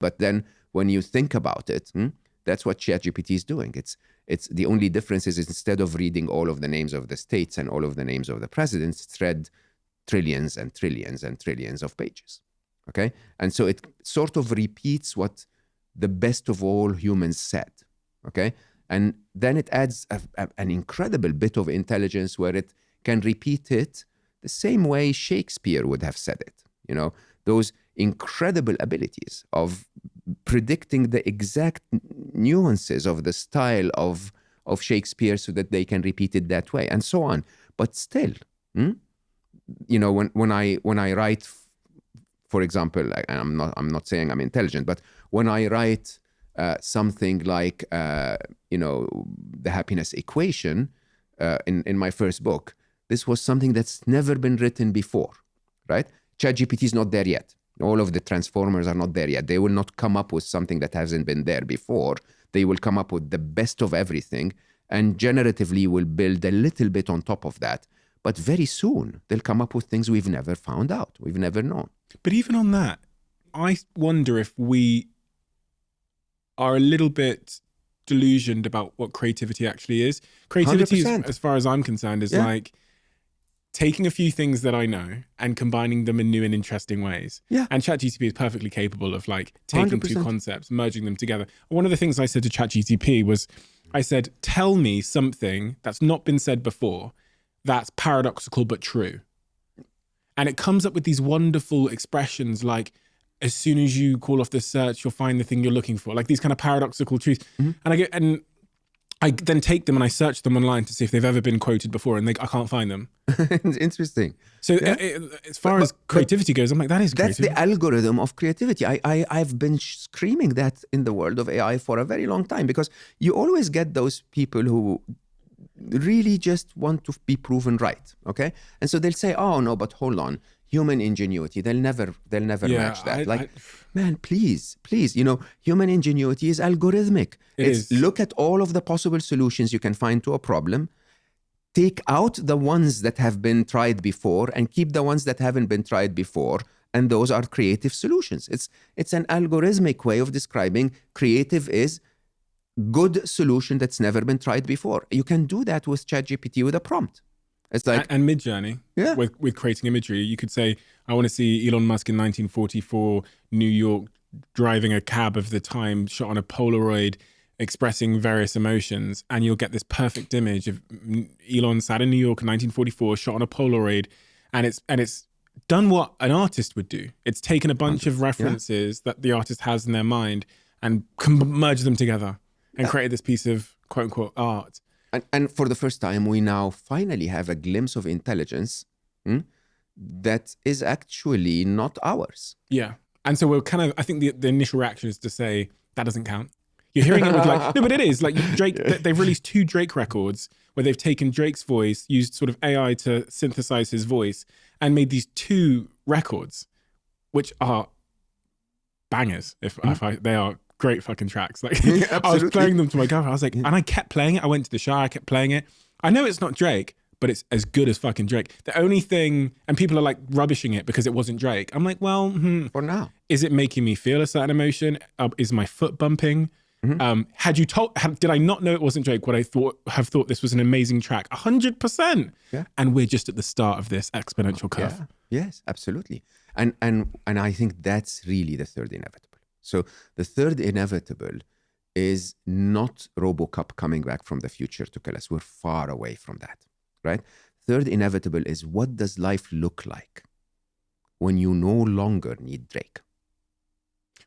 But then when you think about it, that's what ChatGPT is doing. It's the only difference is instead of reading all of the names of the states and all of the names of the presidents, it's read trillions and trillions and trillions of pages. Okay? And so it sort of repeats what the best of all humans said. Okay? And then it adds an incredible bit of intelligence where it can repeat it the same way Shakespeare would have said it. You know, those incredible abilities of predicting the exact nuances of the style of Shakespeare so that they can repeat it that way, and so on. But still, you know, when I write, for example, I'm not saying I'm intelligent, but when I write something like you know, the happiness equation in my first book, this was something that's never been written before, right? ChatGPT is not there yet. All of the transformers are not there yet. They will not come up with something that hasn't been there before. They will come up with the best of everything, and generatively will build a little bit on top of that. But very soon, they'll come up with things we've never found out, we've never known. But even on that, I wonder if we are a little bit delusioned about what creativity actually is. Creativity, is, as far as I'm concerned, is like taking a few things that I know and combining them in new and interesting ways. Yeah. And ChatGPT is perfectly capable of like taking 2 concepts, merging them together. One of the things I said to ChatGPT was, I said, tell me something that's not been said before that's paradoxical but true. And it comes up with these wonderful expressions like, as soon as you call off the search, you'll find the thing you're looking for. Like these kind of paradoxical truths. And I then take them and I search them online to see if they've ever been quoted before, and I can't find them. It's interesting. So as far as creativity goes, I'm like, that is creativity. That's the algorithm of creativity. I've been screaming that in the world of AI for a very long time, because you always get those people who really just want to be proven right, okay? And so they'll say, oh no, but hold on, human ingenuity, they'll never match that. Man, please, you know, human ingenuity is algorithmic. It's look at all of the possible solutions you can find to a problem, take out the ones that have been tried before and keep the ones that haven't been tried before, and those are creative solutions. It's an algorithmic way of describing creative is good solution that's never been tried before. You can do that with ChatGPT with a prompt. It's like and Midjourney, with creating imagery, you could say, I want to see Elon Musk in 1944, New York, driving a cab of the time, shot on a Polaroid, expressing various emotions, and you'll get this perfect image of Elon sat in New York in 1944, shot on a Polaroid, and it's done what an artist would do. It's taken a bunch of references that the artist has in their mind and merged them together and created this piece of quote unquote art. And for the first time, we now finally have a glimpse of intelligence that is actually not ours. Yeah. And so we're kind of, I think the initial reaction is to say, that doesn't count. You're hearing it with like, no, but it is. Like Drake, they've released 2 Drake records where they've taken Drake's voice, used sort of AI to synthesize his voice, and made these 2 records, which are bangers. They are great fucking tracks. Like I was playing them to my girlfriend. I was like, and I kept playing it. I went to the shower, I kept playing it. I know it's not Drake, but it's as good as fucking Drake. The only thing, and people are like rubbishing it because it wasn't Drake. I'm like, well, for now, is it making me feel a certain emotion? Is my foot bumping? Did I not know it wasn't Drake? Would I have thought this was an amazing track? 100%. Yeah. And we're just at the start of this exponential curve. Yeah. Yes, absolutely. And I think that's really the third inevitable. So the third inevitable is not RoboCop coming back from the future to kill us. We're far away from that, right? Third inevitable is, what does life look like when you no longer need Drake?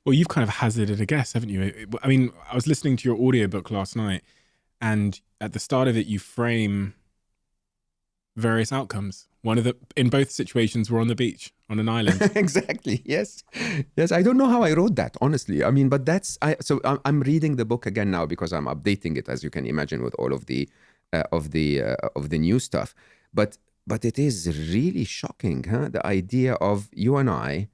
Well, you've kind of hazarded a guess, haven't you? I mean, I was listening to your audiobook last night, and at the start of it, you frame various outcomes. In both situations, we're on the beach, on an island. Exactly. Yes. I don't know how I wrote that, honestly. I mean, but I'm reading the book again now because I'm updating it, as you can imagine, with all of the new stuff. But it is really shocking, huh? The idea of you and I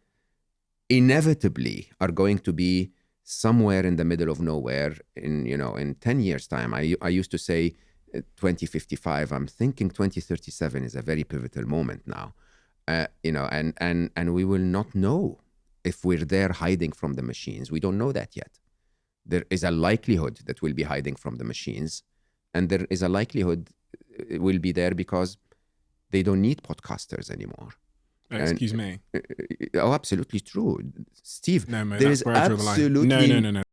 inevitably are going to be somewhere in the middle of nowhere in 10 years time. I used to say 2055. I'm thinking 2037 is a very pivotal moment now. And we will not know if we're there hiding from the machines. We don't know that yet. There is a likelihood that we'll be hiding from the machines, and there is a likelihood it will be there because they don't need podcasters anymore. Excuse me. Oh, absolutely true, Steve. No, Mo, there that's is where I draw the line. absolutely No.